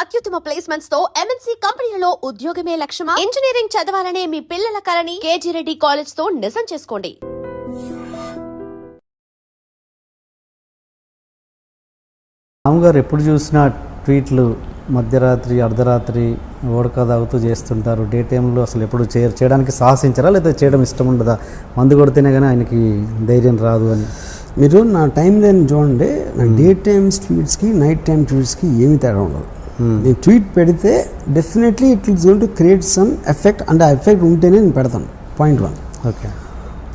అత్యుత్తమ ప్లేస్మెంట్స్ తో MNC కంపెనీలలో ఉద్యోగమే లక్ష్యమా? ఇంజనీరింగ్ చదవాలనే మీ పిల్లల కలని కేజీ రెడ్డి కాలేజ్ తో నిజం చేసుకోండి. రాముగారు ఎప్పుడు చూసినా ట్వీట్లు మధ్యరాత్రి అర్ధరాత్రి ఓడక తాగుతూ చేస్తుంటారు. డే టైంలో అసలు ఎప్పుడు చేయడానికి సాహసించారా, లేదా చేయడం ఇష్టం ఉండదా? మందు కొడితేనే కానీ ఆయనకి ధైర్యం రాదు అని. మీరు నా టైం లైన్ చూడండి. నా డే టైమ్స్ ట్వీట్స్కి నైట్ టైం ట్వీట్స్కి ఏమి తేడా ఉండదు. నేను ట్వీట్ పెడితే definitely it is going to create some effect, అంటే ఆ ఎఫెక్ట్ ఉంటేనే నేను పెడతాను. Point 1. Okay.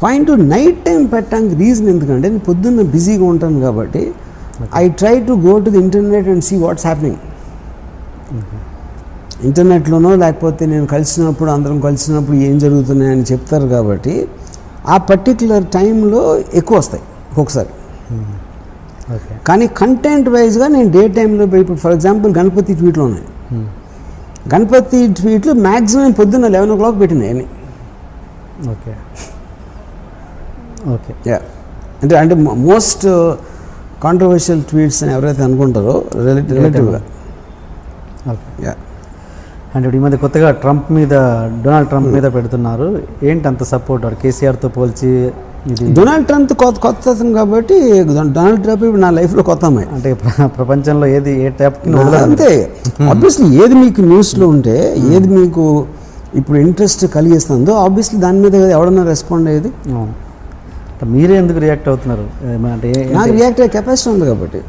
Point 2, night time పెట్టడానికి రీజన్ ఎందుకంటే నేను పొద్దున్న బిజీగా ఉంటాను కాబట్టి I try to go to the internet and see what's happening. ఇంటర్నెట్లోనో లేకపోతే నేను అందరం కలిసినప్పుడు ఏం జరుగుతున్నాయని చెప్తారు కాబట్టి ఆ పర్టిక్యులర్ టైంలో ఎక్కువ వస్తాయి ఒక్కొక్కసారి. కానీ కంటెంట్ వైజ్గా నేను డే టైంలో ఇప్పుడు ఫర్ ఎగ్జాంపుల్ గణపతి ట్వీట్లు ఉన్నాయి. గణపతి ట్వీట్లు మ్యాక్సిమం పొద్దున్న 11 o'clock పెట్టినాయి అన్ని. ఓకే ఓకే యా అంటే మోస్ట్ కాంట్రవర్షియల్ ట్వీట్స్ అని ఎవరైతే అనుకుంటారో రిలేటివ్గా. ఓకే. యా. అంటే ఈ మధ్య కొత్తగా డొనాల్డ్ ట్రంప్ మీద పెడుతున్నారు. ఏంటి అంత సపోర్ట్? కేసీఆర్తో పోల్చి ఇది డొనాల్డ్ ట్రంప్ కొత్త అతను కాబట్టి డొనాల్డ్ ట్రంప్ ఇప్పుడు నా లైఫ్లో కొత్త అమ్మాయి. అంటే ప్రపంచంలో ఏది ఏ ట్యాప్ అంతే. ఆబ్వియస్లీ ఏది మీకు న్యూస్లో ఉంటే, ఏది మీకు ఇప్పుడు ఇంట్రెస్ట్ కలిగిస్తుందో ఆబ్వియస్లీ దాని మీద ఎవడన్నా రెస్పాండ్ అయ్యేది. మీరే ఎందుకు రియాక్ట్ అవుతున్నారు? అంటే నాకు రియాక్ట్ అయ్యే కెపాసిటీ ఉంది కాబట్టి.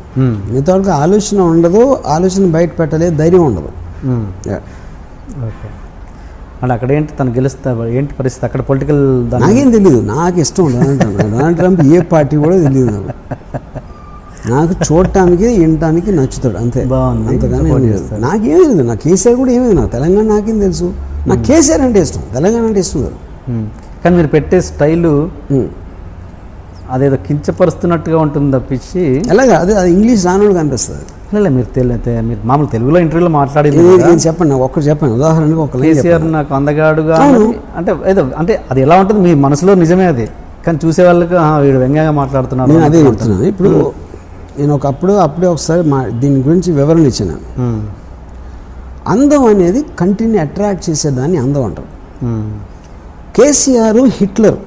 మీతో ఆలోచన ఉండదు, ఆలోచన బయట పెట్టలేదు, ధైర్యం ఉండదు. ఓకే. అంటే అక్కడ ఏంటి తను గెలుస్తా ఏంటి పరిస్థితి అక్కడ పొలిటికల్? నాకేం తెలియదు, నాకు ఇష్టం ఉండదు. డొనాల్డ్ ట్రంప్ ఏ పార్టీ కూడా తెలియదు నాకు చూడటానికి వినటానికి నచ్చుతాడు అంతే. బాగుంది. అంతగానే నాకేమీ లేదు. నాకు కేసీఆర్ కూడా ఏమీ, నాకు తెలంగాణ నాకేం తెలుసు. నాకు కేసీఆర్ అంటే ఇష్టం, తెలంగాణ అంటే ఇష్టం కాదు. కానీ మీరు పెట్టే స్టైలు అదేదో కించపరుస్తున్నట్టుగా ఉంటుంది తప్పించి ఎలాగా అది ఇంగ్లీష్ రానోడు కనిపిస్తుంది. లేదు, మీరు మామూలు తెలుగులో ఇంటర్వ్యూలో మాట్లాడేది చెప్పండి. నాకు ఒక్కటి చెప్పండి, ఉదాహరణకి ఒక కేసీఆర్ నాకు అందగాడుగా అంటే ఏదో అంటే అది ఎలా ఉంటుంది మీ మనసులో, నిజమే అది. కానీ చూసే వాళ్ళకి వీడు వ్యంగ్యంగా మాట్లాడుతున్నాడు. నేను అదే చెప్తున్నాను. ఇప్పుడు నేను అప్పుడే ఒకసారి దీని గురించి వివరణ ఇచ్చాను. అందం అనేది కంటిని అట్రాక్ట్ చేసేదాన్ని అందం అంటారు. కేసీఆర్ హిట్లర్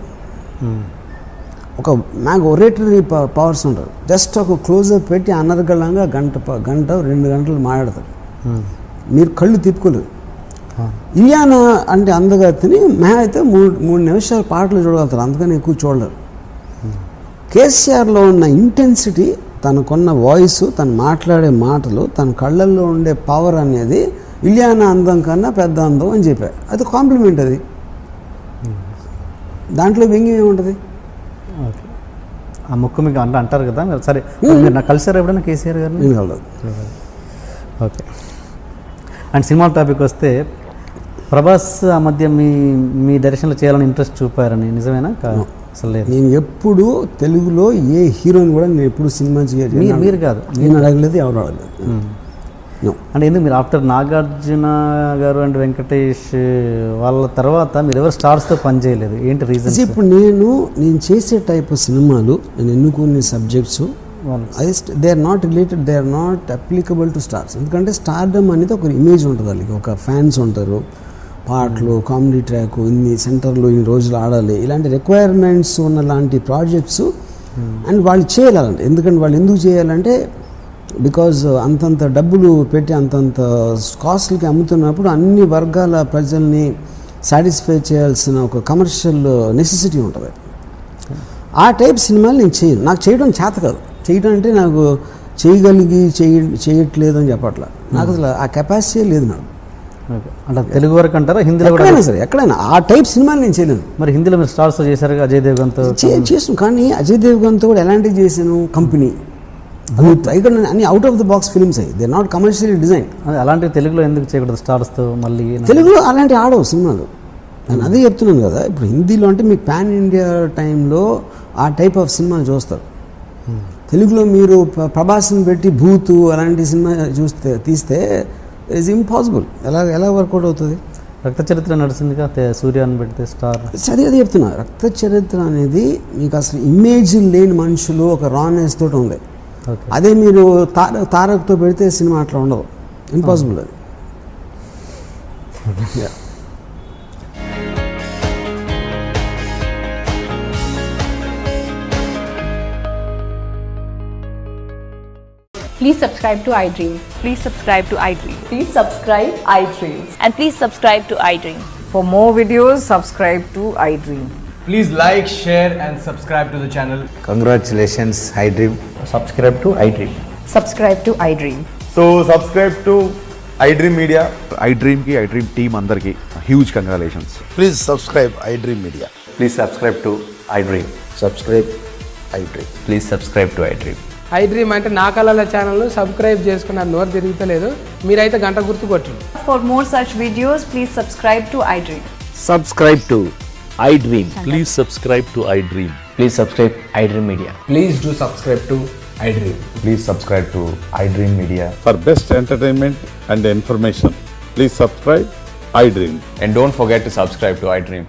ఒక మ్యాగ్ ఒరేటరీ పవర్స్ ఉంటారు. జస్ట్ ఒక క్లోజప్ పెట్టి అనర్గళంగా గంట 2 గంటలు మాట్లాడతారు. మీరు కళ్ళు తిప్పుకోలేరు. ఇలియానా అంటే అందగతిని అయితే 3 నిమిషాలు పాటలు చూడగలుగుతారు, అందుకని ఎక్కువ చూడలేరు. కేసీఆర్లో ఉన్న ఇంటెన్సిటీ, తనకున్న వాయిస్, తను మాట్లాడే మాటలు, తన కళ్ళల్లో ఉండే పవర్ అనేది ఇలియానా అందం కన్నా పెద్ద అందం అని చెప్పారు. అది కాంప్లిమెంట్. అది దాంట్లో వ్యంగ్యం ఏముంటుంది? ఓకే. ఆ ముక్కు మీకు అంటారు కదా. సరే, మీరు నాకు కలిసారు ఎప్పుడైనా కేసీఆర్ గారిని? నేను కలదు. ఓకే. అండ్ సినిమా టాపిక్ వస్తే, ప్రభాస్ ఆ మధ్య మీ డైరెక్షన్లో చేయాలని ఇంట్రెస్ట్ చూపారని నిజమేనా? అసలు లేదు. నేను ఎప్పుడు తెలుగులో ఏ హీరోని కూడా నేను ఎప్పుడు సినిమా మీరు కాదు, నేను అడగలేదు, ఎవరు అడగలేదు. అంటే ఎందుకు మీరు ఆఫ్టర్ నాగార్జున గారు అండ్ వెంకటేష్ వాళ్ళ తర్వాత మీరు ఎవరు స్టార్స్తో పనిచేయలేదు? ఏంటి రీజన్? ఇప్పుడు నేను చేసే టైప్ ఆఫ్ సినిమాలు, నేను ఎన్నుకునే సబ్జెక్ట్స్ అది they are not related, they are not applicable to stars. ఎందుకంటే స్టార్డమ్ అనేది ఒక ఇమేజ్ ఉంటుంది, వాళ్ళకి ఒక ఫ్యాన్స్ ఉంటారు, పాటలు, కామెడీ ట్రాక్, ఇన్ని సెంటర్లో ఇన్ని రోజులు ఆడాలి, ఇలాంటి రిక్వైర్మెంట్స్ ఉన్న లాంటి ప్రాజెక్ట్స్ అండ్ వాళ్ళు చేయాలంటే. ఎందుకంటే వాళ్ళు ఎందుకు చేయాలంటే బికాజ్ అంతంత డబ్బులు పెట్టి అంతంత కాస్ట్లకి అమ్ముతున్నప్పుడు అన్ని వర్గాల ప్రజల్ని సాటిస్ఫై చేయాల్సిన ఒక కమర్షియల్ నెసెసిటీ ఉంటుంది. ఆ టైప్ సినిమాలు నేను చేయను. నాకు చేయడం చేత కాదు. చేయడం అంటే నాకు చేయట్లేదు అని చెప్పట్లా. నాకు అసలు ఆ కెపాసిటీ లేదు నాకు. అంటే తెలుగు వరకు అంటారా? హిందీలో కూడా సరే, ఎక్కడైనా ఆ టైప్ సినిమాలు నేను చేయలేను. మరి హిందీలో మీరు స్టార్స్ చేశారు, అజయ్ దేవ్గన్తో చేసాను. కానీ అజయ్ దేవ్గన్తో కూడా ఎలాంటివి చేశాను? కంపెనీ, ఇక్కడ అన్ని out of the box films అయ్యి, they are not commercially design. అలాంటివి తెలుగులో ఎందుకు చేయకూడదు స్టార్స్తో? మళ్ళీ తెలుగులో అలాంటి ఆడవు సినిమాలు. నేను అదే చెప్తున్నాను కదా. ఇప్పుడు హిందీలో అంటే మీకు పాన్ ఇండియా టైంలో ఆ టైప్ ఆఫ్ సినిమాలు చూస్తారు. తెలుగులో మీరు ప్రభాస్ని పెట్టి భూతు అలాంటి సినిమా తీస్తే ఇట్స్ ఇంపాసిబుల్. ఎలా వర్కౌట్ అవుతుంది? రక్త చరిత్ర నడిచిందిగా, సూర్యాన్ని పెడితే స్టార్. సరే, అది చెప్తున్నా. రక్త చరిత్ర అనేది మీకు అసలు ఇమేజ్ లేని మనుషులు ఒక రానెస్ తోటి ఉంది. అదే మీరు తారక్తో పెడితే సినిమా అట్లా ఉండదు. ఇంపాసిబుల్ అది. Yeah. Please subscribe to iDream. Please subscribe to iDream. Please subscribe iDream. And please subscribe to iDream. For more videos, subscribe to iDream. Please like, share and subscribe to the channel. Congratulations, iDream. Subscribe to iDream. Subscribe to iDream. So subscribe to iDream Media. iDream ki iDream team అందరికి huge congratulations. Please subscribe iDream Media. Please subscribe to iDream. Subscribe iDream. Please subscribe to iDream. iDream అంటే నా కళల ఛానల్ను subscribe చేసుకున్నారు, నోరు తిరుగుతలేదు. మీరైతే గంట గుర్తు కొట్టండి. For more such videos, please subscribe to iDream. Subscribe to iDream. Please subscribe to iDream. Please subscribe iDream Media. Please do subscribe to iDream. Please subscribe to iDream Media. For best entertainment and information, please subscribe iDream. And don't forget to subscribe to iDream.